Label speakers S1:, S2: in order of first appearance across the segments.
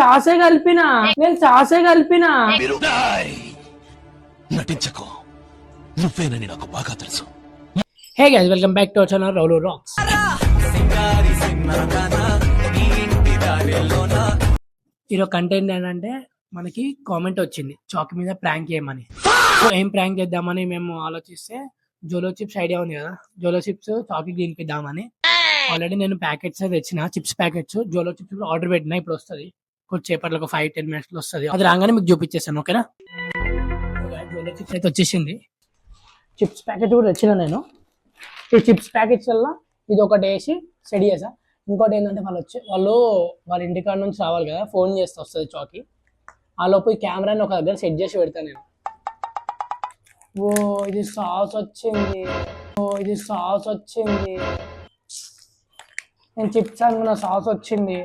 S1: సాసే కలిపినా
S2: నటించకు, నువ్వేనని నాకు బాగా తెలుసు.
S1: Hey guys, welcome back to our channel Raulu rocks. ఈరోజు కంటెంట్ ఏంటంటే మనకి కామెంట్ వచ్చింది చాక్ మీద ప్రాంక్ చేయమని. సో ఏం ప్రాంక్ చేద్దామని మేము ఆలోచిస్తే జోలో చిప్స్ ఐడియా ఉంది కదా, జోలో చిప్స్ చాక్కి తినిపిద్దామని. ఆల్రెడీ నేను ప్యాకెట్స్ తెచ్చిన, చిప్స్ ప్యాకెట్స్ జోలో చిప్స్ ఆర్డర్ పెట్టినా. ఇప్పుడు వస్తుంది కొద్దిసేపట్లో, ఒక 5-10 minutes లో వస్తుంది. అది రాగానే మీకు చూపించేస్తాను, ఓకేనా. జోలో చిప్స్ అయితే వచ్చేసింది. చిప్స్ ప్యాకెట్ కూడా తెచ్చిన నేను. ఈ చిప్స్ ప్యాకెట్స్ వల్ల ఇది ఒకటి వేసి సెట్ చేసా. ఇంకోటి ఏంటంటే వాళ్ళు వాళ్ళ ఇంటికాడ నుంచి రావాలి కదా, ఫోన్ చేస్తే వస్తుంది చాకి. ఆ లోపు ఈ కెమెరాని ఒక దగ్గర సెట్ చేసి పెడతాను నేను. ఓ ఇది సాస్ వచ్చింది, నేను చిప్స్ అనుకున్న సాస్ వచ్చింది.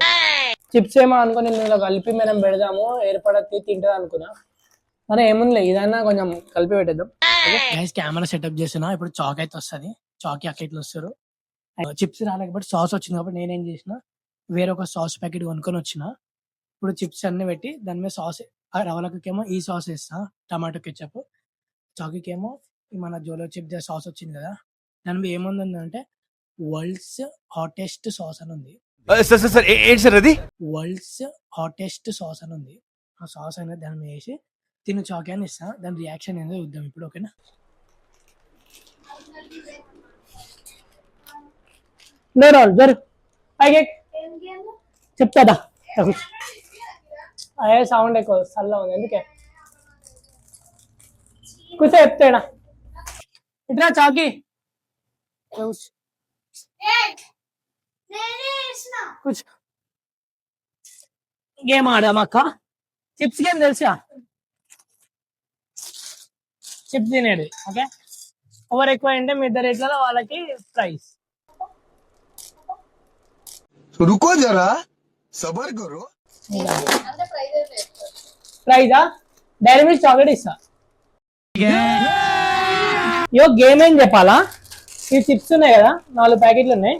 S1: చిప్స్ ఏమో అనుకుని నేను కలిపి మనం పెడదాము, ఏర్పడద్ది తింటుంది అనుకున్నా. మరి ఏముందిలే, ఇదన్నా కొంచెం కలిపి పెట్టేద్దాం. కెమెరా సెటప్ చేసినా. ఇప్పుడు చాక్ అయితే వస్తుంది, చాకి అక్క ఇట్లా వస్తారు. చిప్స్ రాలేకపోతే సాస్ వచ్చింది కాబట్టి నేనేం చేసిన, వేరొక సాస్ ప్యాకెట్ కొనుక్కొని వచ్చిన. ఇప్పుడు చిప్స్ అన్ని పెట్టి దాని మీద సాస్, రవలకేమో ఈ సాస్ వేస్తా, టమాటో కెచప్. చాకీకేమో మన జోలో చిప్ సాస్ వచ్చింది కదా, దాని మీద ఏముంది అంటే వరల్డ్స్ హాటెస్ట్ సాస్ అని ఉంది. వరల్డ్స్ హాటెస్ట్ సాస్ అని ఉంది. ఆ సాస్ అనేది దాని మీద వేసి తిను చాకీ అని ఇస్తా. దాని రియాక్షన్ ఏందో చూద్దాం ఇప్పుడు, ఓకేనా. జరు చెప్తాదా, అదే సౌండ్ ఎక్కువ చల్ల ఉంది, ఎందుకే కూర్చో చెప్తాడా. ఇట్లా చాకీ కూర్చో. గేమ్ ఆడాం అక్క, చిప్స్ గేమ్ తెలుసా, చిప్స్ తినేది. ఓకే, ఎవరు ఎక్కువ అంటే మీ ఇద్దరు రేట్లలో వాళ్ళకి ప్రైజ్.
S3: रुको जरा सबर करो.
S1: ప్రైజా డైరీ మిల్క్ చాక్లెట్ ఇస్తా. యో గేమ్ ఏం చెప్పాలా, ఈ చిప్స్ ఉన్నాయి కదా 4 ప్యాకెట్లు ఉన్నాయి,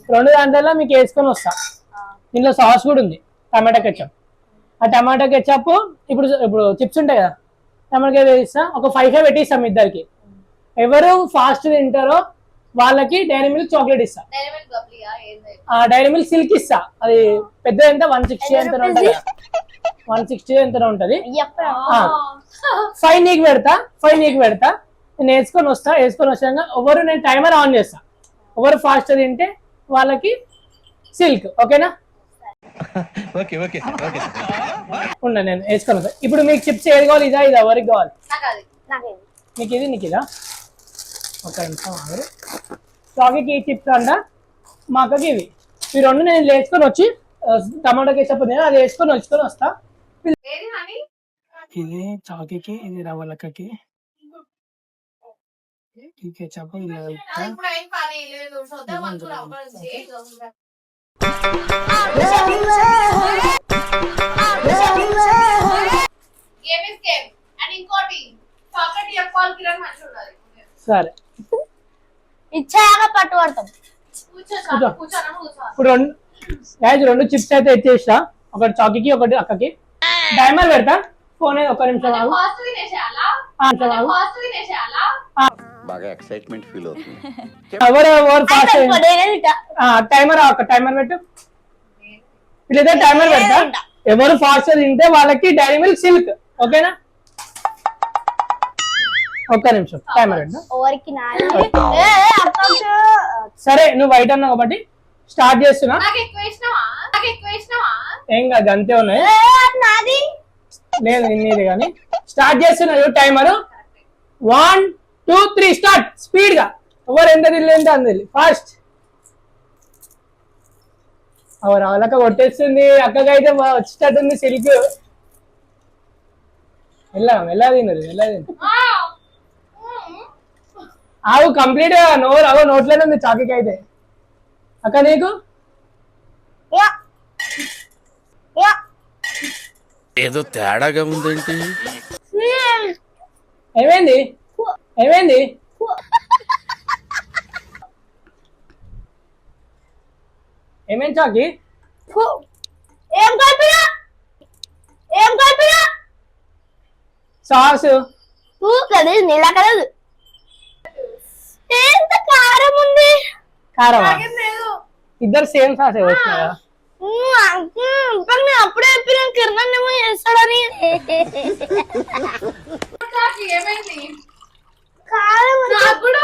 S1: 2 దాంట్లో మీకు వేసుకొని వస్తా. దీంట్లో సాస్ కూడా ఉంది, టమాటా కెచప్. ఆ టమాటా కెచప్ ఇప్పుడు చిప్స్ ఉంటాయి కదా, టమాటా కెచప్ ఇస్తా. ఒక 5 పెట్టిస్తాం ఇద్దరికి. ఎవరు ఫాస్ట్ తింటారో వాళ్ళకి డైరీ మిల్క్ చాక్లెట్ ఇస్తా. డైరీ మిల్క్ సిల్క్ ఇస్తా. అది పెద్ద ఎంత 160 ఎంత ఉంటది, 160 ఎంత ఉంటది. 5 నీకు పెడతా. నేను వేసుకొని వచ్చాక ఎవరు, నేను టైమర్ ఆన్ చేస్తా. ఎవరు ఫాస్ట్ తింటే వాళ్ళకి సిల్క్, ఓకేనా. ఉండ నేను వేసుకొని వస్తా. ఇప్పుడు మీకు చిప్స్ ఏది కావాలి, ఇదా ఎవరికి కావాలి, నీకు ఇది నీకు ఇదా. ఒక నిమిషం ఆగరు. చాకీకి ఈ చిప్స్ అంట, మా అక్కకి ఇవి. ఈ 2 నేను వేసుకొని వచ్చి టమాటో కెచప్ అది వేసుకొని వస్తా. ఇది చాకీకి, ఇది రవ్వలక్కకి. ఈ కెచప్ సరే
S4: ఇచ్చాక పట్టు పడతాం.
S1: ఇప్పుడు 2 చిప్స్ అయితే ఎత్తేస్తా, ఒకటి చాకీకి ఒకటి అక్కకి. టైమర్ పెడతా, ఫోన్ ఒక నిమిషం ఆగు.
S3: బాగా ఎక్సైట్మెంట్ ఫీల్ అవుతుంది.
S1: ఎవరు ఫాస్ట్ టైమర్ పెట్టు. వీళ్ళైతే టైమర్ పెడతా, ఎవరు ఫాస్ట్ తింటే వాళ్ళకి డైరీ మిల్క్ సిల్క్, ఓకేనా. ఒక్క నిమిషం టైమర్ పెట్టు. సరే నువ్వు బయట ఉన్నావు కాబట్టి స్టార్ట్ చేస్తున్నా. ఏం కాదు, అంతే ఉన్నాయి. లేదు నిన్నది కానీ స్టార్ట్ చేస్తున్నా. Timer 1 2 3 start. స్పీడ్ గా ఎవరు ఎంత తిల్లేంత అంది ఫాస్ట్. ఎవరు అవలక కొట్టేస్తుంది, అక్కకైతే వచ్చేటట్టుంది సిల్క్. ఎలా తిన్నది ఆవు కంప్లీట్ గా నోట్లోనే ఉంది చాకీకి అయితే. అక్క నీకు
S2: ఏదో తేడాగా ఉందేంటి,
S1: ఏమైంది చాకీ,
S4: ఏం కలిపినా ఏం కలిపినా
S1: సాస్
S4: కది నీళ్ళ కలదు ఎంత కారం ఉంది
S1: కారమా ఇద్దరు సేమ్ సాస్ వచ్చినాయా
S4: అప్పుడే చెప్పిన కిరణ్ ఏమో చేస్తాడని
S5: ఏమైంది
S4: కారం
S5: నాకు కూడా.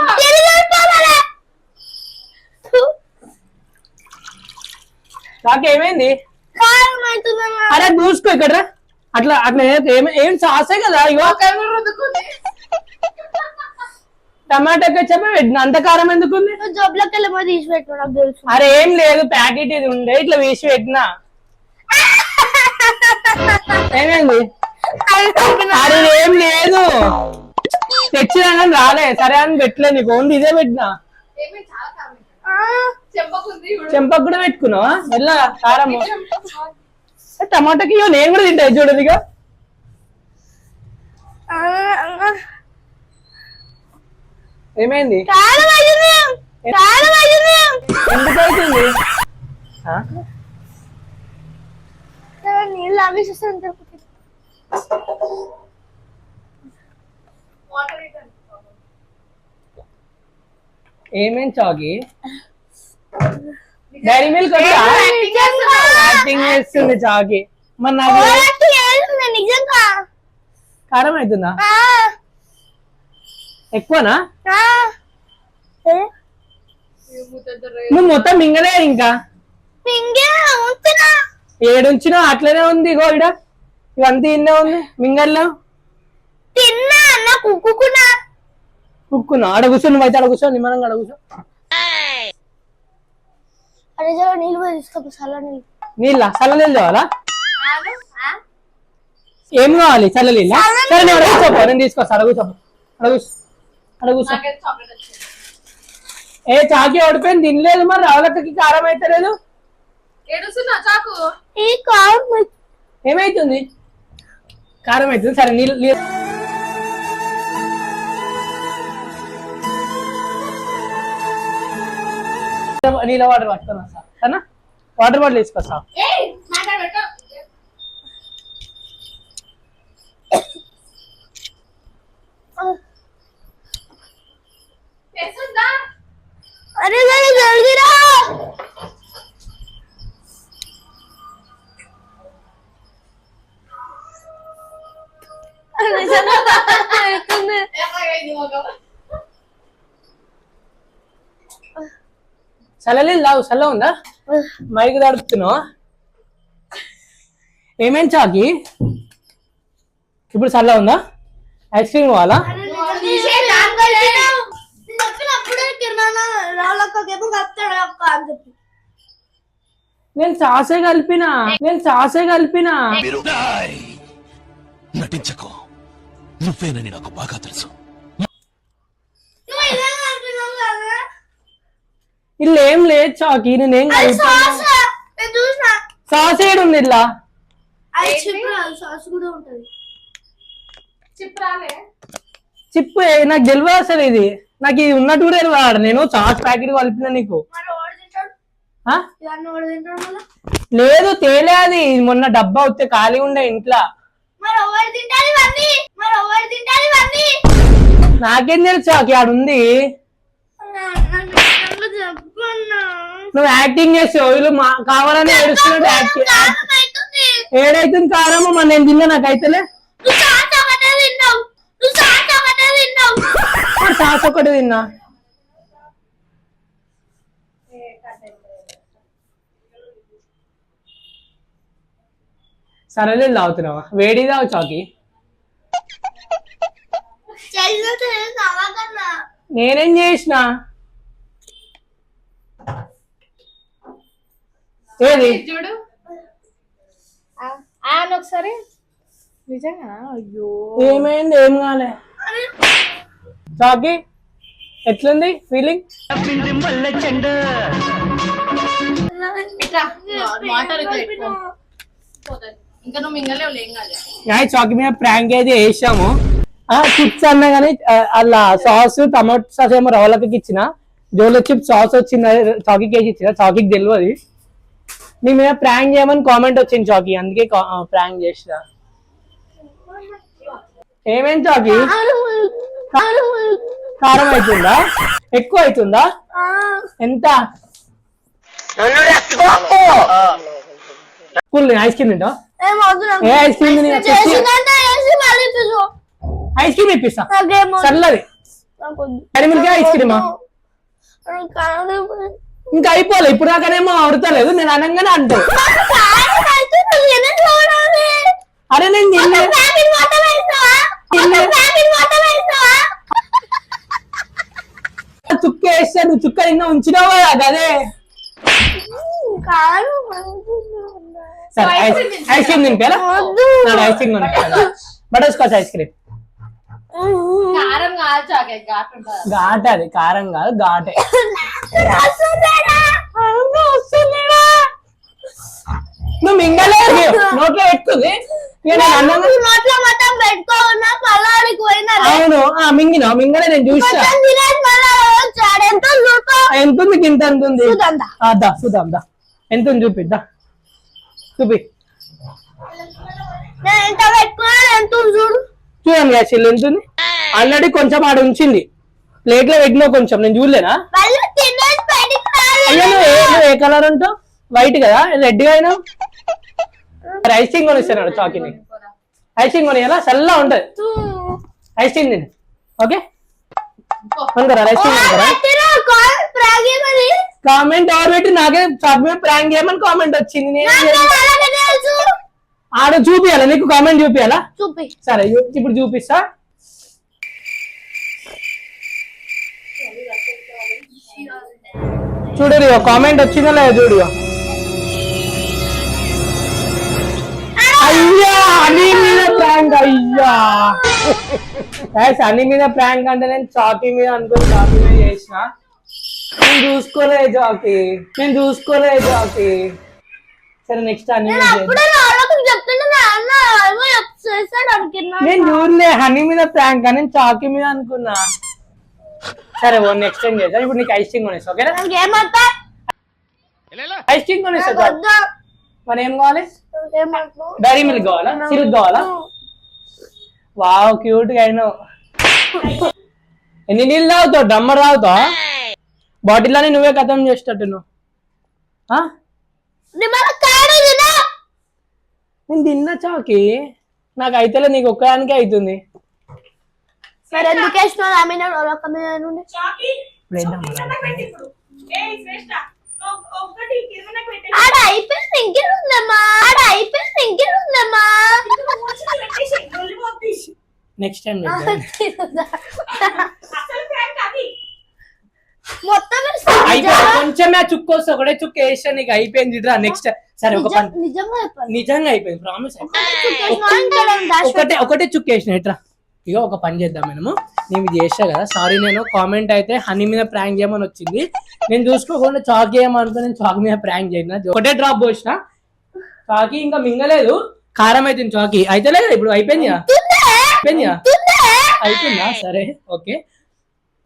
S1: నాకు ఏమైంది
S4: కారం అవుతుందమ్మా
S1: అరే చూసుకో ఇక్కడ అట్లా అట్లా ఏం సాసే కదా ఇగో
S5: కళ్ళు రుద్దుకుంది
S1: టమాటా కెచప్ పెట్టిన అంత కారం ఎందుకుంది
S4: జబ్బులకి వెళ్ళమో తీసి పెట్టు నాకు తెలుసు
S1: అరే ఏం లేదు ప్యాకెట్ ఇది ఉండే ఇట్లా వేసి పెట్టినా ఏమైంది అరే ఏం లేదు తెచ్చినా కానీ రాలే సరే అని పెట్టలే నీకు ఓన్లీ ఇదే పెట్టినా
S5: ఏమైంది చాలా కారం చెంపకుంది
S1: చెంపకు కూడా పెట్టుకున్నావా ఎలా కారం టమాటాకి ఇగో నేను కూడా తింటా చూడదు ఇక ఏమైంది
S4: కారం అయింది కారం అయింది
S1: ఎందుకు అవుతుంది ఆ?
S4: నీళ్ళు ఆవేశిస్తాను
S1: ఏమేం చాకి డైరీ మిల్క్ యాక్టింగ్ చేస్తుంది చాకి మరి నాకు
S4: నిజంగా
S1: కారం అవుతుందా ఎక్కువనా నువ్వు మొత్తం మింగలే ఇంకా ఏడుంచినా అట్లనే ఉంది ఇగో ఇడ ఇవంతా ఇన్నే ఉంది మింగల్లో
S4: తిన్నా అన్న కుక్కున్నా
S1: కుక్కున్నా ఆడ కూర్చో నువ్వు అయితే ఆడ కూర్చో నిమ్మలంగా ఆడ కూర్చో
S4: అరే జర నీళ్ళు పోయి తీసుకో చల్ల నీళ్ళు
S1: నీళ్ళ చల్ల నీళ్ళు తేవాలా ఏం కావాలి చల్ల నీళ్ళ సరే నేను అడుగుతాపో నేను తీసుకొస్తా అడుగుతాపో అడుగుతా ఏ చాకి ఓడిపోయింది తినలేదు మరి రావులక్కకి కారం అయితే లేదు
S5: ఏడుస్తున్నా చాకు
S4: ఈ కారం
S1: ఏమైతుంది కారం అవుతుంది సరే నీళ్ళు నీళ్ళ వాటర్ పట్టుకున్నా సార్ సరేనా వాటర్ బాటిల్ తీసుకొస్తా
S5: ఏయ్ మాట్లాడబెట్టు చేస్తుందా
S4: అరే జర జల్దీ రా
S5: ఎలాగైంది మొగం
S1: చల్లలేదు లావు చల్ల ఉందా మైకి తడుపుతున్నావు ఏమేం చాకి ఇప్పుడు చల్ల ఉందా ఐస్ క్రీమ్ కావాలా
S4: చెప్పినప్పుడే కిరణ్ రాళ్ళకేమో కలుపుతాడు అక్క అని చెప్పి
S1: నేను సాసే కలిపినా
S2: నటించకు నువ్వేనని నాకు బాగా తెలుసు
S4: నువ్వు ఇదే కలిపినావు కదా
S1: ఇల్లు ఏం లేదు చాకి నేనేం
S4: సాస్ నేను చూసిన
S1: సాస్ ఏడుంది ఇలా
S4: అది చిప్పు సాస్ కూడా ఉంటది
S5: చిప్రాలే
S1: చిప్పు నాకు తెలియదు అసలు ఇది నాకు ఇది ఉన్నట్టు కూడా తెలియదు నేను సాస్ ప్యాకెట్ కలిపిన నీకు
S4: మరి ఓడి తింటాడు
S1: ఆ?
S4: ఇవన్నీ ఓడి తింటాడు మళ్ళీ
S1: లేదు తేలే అది మొన్న డబ్బా వస్తే ఖాళీ ఉండే ఇంట్లో
S4: మరి ఓడి తింటాడు ఇవన్నీ
S1: నాకేం తెలుసు చాకి ఆడుంది
S4: నాకు చెప్పన్నా
S1: నువ్వు యాక్టింగ్ చేసావు వీళ్ళు కావాలని ఏడుస్తున్నట్టు యాక్టింగ్
S4: అవుతుంది
S1: ఏడైతుంది కారమో మరి నేను తిన్నా నాకైతేలే
S4: నువ్వు సాస్ ఒకటే తిన్నావు
S1: మరి సాస్ ఒకటి తిన్నా సరేలే తాగుతున్నావా వేడి తాగు చాకి నేనేం చేసిన ఏది
S5: చూడు ఆన ఒకసారి నిజంగా అయ్యో
S1: ఏమైంది ఏం కాలే చాకి ఎట్లుంది ఫీలింగ్
S5: ఇట్లా వాటర్ ఇట్లా ఎక్కువ పోతుంది. ఇంకా నువ్వు మింగలేవు ఏం కాదు
S1: చాకి మీద ప్రాంక్ అయితే వేసాము చిప్స్ అన్నా కానీ అలా సాస్ టమాటో సాస్ ఏమో రవ్వలకి ఇచ్చిన జోలో చిప్స్ సాస్ వచ్చింది చాకీకి వేసి ఇచ్చిన చాకీకి తెలియదు నీ మీద ప్రాంక్ చేయమని కామెంట్ వచ్చింది చాకీ అందుకే ప్రాంక్ చేసిన ఏమేం చాకి కారం అవుతుందా? ఎక్కువ అవుతుందా? ఎంత? కూల్ ఐస్ క్రీమ్ తింటా? ఏ ఐస్ క్రీమ్ ఐస్ క్రీమ్ ఇప్పిస్తా చల్లది. ఐస్ క్రీమా? ఇంకా అయిపోలే ఇప్పుడు దాకానేమో అవడతలేదు, నేను అనగానే అంటావు. అరే నేను చుక్క వేస్తా, నువ్వు చుక్క ఇంకా ఉంచినావు కదా అదే. సరే ఐస్ క్రీమ్ తింటారా? Ice cream butter scotch ice cream.
S5: కారం కాదు చాక్లెట్, ఘాటు ఉంటుంది.
S1: ఘాటే, అది కారం కాదు ఘాటే. నువ్వు మింగలేదు, నోట్లో పెట్టుకుంది. అవును మింగినా మింగలే, నేను చూసా. ఎంత ఉంది గింత? ఎంత ఉంది? చూద్దాం దా ఎంత ఉంది చూపిద్దా, చూపి చూడండి యాక్చువల్లీ ఎంత ఉంది. ఆల్రెడీ కొంచెం ఆడ ఉంచింది ప్లేట్ లో పెట్టినా, కొంచెం నేను చూడలేనా? అయ్యా నువ్వు ఏ కలర్ ఉంటావు? వైట్ కదా, రెడ్ గా అయినా. ఐస్ క్రీమ్ కొనిస్తాను చాకీని, ఐస్ క్రీమ్ కొనియాలా? చల్లగా ఉంటది ఐస్ క్రీమ్ తిని. ఓకే కొనుక్కరా ఐస్ క్రీమ్ కామెంట్ ఎవరు పెట్టి నాకే చాక్లెట్ ప్రాంక్ చేయమని కామెంట్ వచ్చింది. ఆడ చూపియాలా నీకు? కామెంట్ చూపియాలా? సరే ఇప్పుడు చూపిస్తా. చూడు కామెంట్ వచ్చిందా లేదా చూడు. అయ్యా హనీ మీద ప్రాంక్. అయ్యా హనీ మీద ప్రాంక్ అంటే నేను చాకీ మీద అనుకుని చాకీ మీద చేసిన. నేను చూసుకోలేదు చాకీ. సరే నెక్స్ట్ హనీ నేను చూడలే హనీ మీద ప్రాంక్ అని, చాకీ మీద అనుకున్నా. సరే నెక్స్ట్ టైం చేద్దాం. ఇప్పుడు నీకు ఐస్ క్రీమ్ కొనేస్తా, ఓకేనా? ఐస్ క్రీమ్ కొనేస్తా. మరి ఏం కావాలి? డైరీ మిల్క్ కావాలా? సిల్క్ కావాలా? వావ్ క్యూట్ గా అయినావు. ఎన్ని నీళ్ళు తాగుతావు? డ్రమ్మర్ తాగుతావా? బాటిల్ అని నువ్వే ఖతం చేసేటట్టు నువ్వు. నేను తిన్నా చాకి, నాకు అయితేలే, నీకు ఒక్కదానికే అవుతుంది. నెక్స్ట్ టైం కొంచెం చుక్క ఒకటే చుక్క వేసా, నీకు అయిపోయింది. నెక్స్ట్ సరే ఒక పని, నిజంగా అయిపోయింది ప్రామిస్. ఒకటే చుక్క వేసిన ఇట్రా. ఇక ఒక పని చేద్దాం మనము. నేను ఇది చేసా కదా, సారీ. నేను కామెంట్ అయితే హనీ మీద ప్రాంక్ చేయమని వచ్చింది, నేను చూసుకోకుండా చాక్ చేయమనుకో. నేను చాక్ మీద ప్రాంక్ చేయను, ఒకటే డ్రాప్ పోసిన. చాకి ఇంకా మింగలేదు, కారం అవుతుంది చాకి. అయితే లేదు ఇప్పుడు అయిపోయిందిగా. అయిపోయిందా? సరే ఓకే.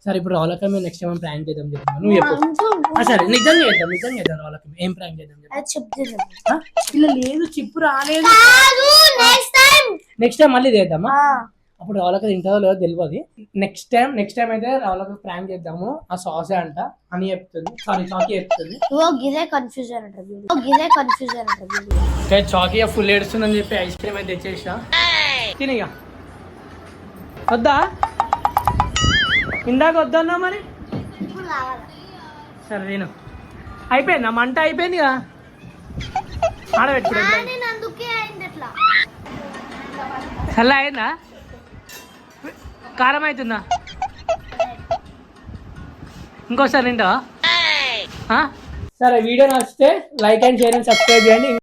S1: సరే ఇప్పుడు రావులక్క మేము నెక్స్ట్ టైం ప్రాంక్ చేద్దాం చెప్తున్నాను, నువ్వు చెప్పు. సరే నిజంగా చేద్దాం రావులక్క. ఏం ప్రాంక్ చేద్దాం? ఇలా లేదు, చిప్పు రాలేదు. నెక్స్ట్ టైం మళ్ళీ చేద్దామా? అప్పుడు రావులక్క తింటుందో లేదో తెలియదు. నెక్స్ట్ టైం అయితే రావులక్క ప్రాంక్ చేద్దాము. ఆ సాసే అంట అని చెప్తుంది, సారీ చాకీ చెప్తుంది. చాకీ ఫుల్ ఏడుస్తుందని చెప్పి ఐస్ క్రీమ్ అయితే తెచ్చేసా. తినిగా వద్దా? ఇందాక వద్దన్నా మరి. సరే నేను అయిపోయిందా? మంట అయిపోయింది కదా, ఆడబెట్టుకో. చల్ల అయిందా? కారం అవుతుందా? ఇంకోసారి తింటావా? సరే వీడియో నచ్చితే like and share and subscribe చేయండి.